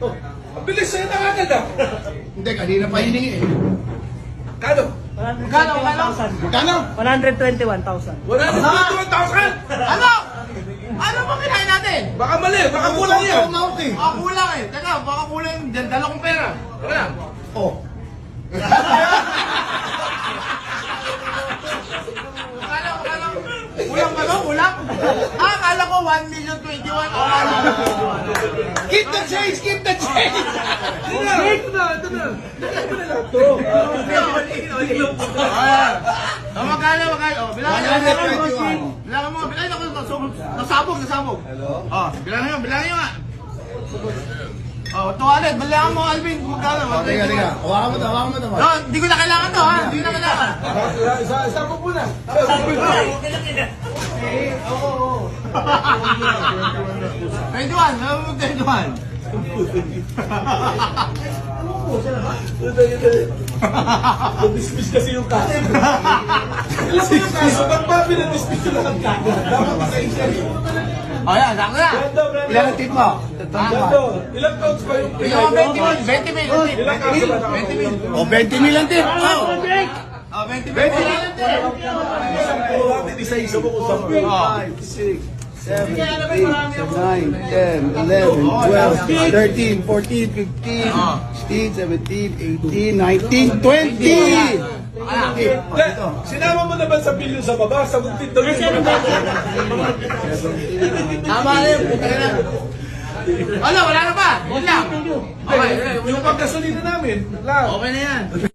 Oh, mabilis sa'yo na agad ah. Hindi, kanina pa hiningi eh. Kano? 121,000. 121,000! Ano? Ano ba kinain natin? Baka mali, baka kulang yan. Umawak eh. Baka kulang eh. Teka, baka kulang yung dala kong pera. Ano yan? Oh. Kulang ba no? Kulang? Ah, akala ko 1,021,000. Keep the change! Keep the change! Ito na, ito na. Ito na lang ito. Magkano? Oh, bilangan nyo. Bilangan mo. Bilangan ako. Nasabog. Oh, bilangan nyo nga. Oh, tuwalit. Bilangan mo, Alvin. Magkano? Teka. Hawakan mo to. No, hindi ko na kailangan to, ha? Hindi ko na kailangan. Isa po muna. 21. Ano mo 21? Na-dismiss kasi yung kanin. Alam mo yung kaso, ba't ba pinadismiss yung lahat kanin? Dapat isa isa rin. Oh, yan. Sakto na. Ilan ang tip mo? Gando, ilang counts ba yung Bigyan mo 20 mil. 20 mil. Ilang kaso ba na? 20 mil. O, 20 mil ang tip. Oh. Oh, 20 mil. Isang puro natin, isa-isa mo kung saan. 5, 6, 7, 8, 9, 10, 11, 12, 13, 14, 15, 16, 17, 18, 19, 20! Sinama mo naman sa bilyon sa baba, sagot dito yun. Tama na yun. Wala na pa. Yun lang. Okay. Yung pagkasolina namin, lang. Okay na yan.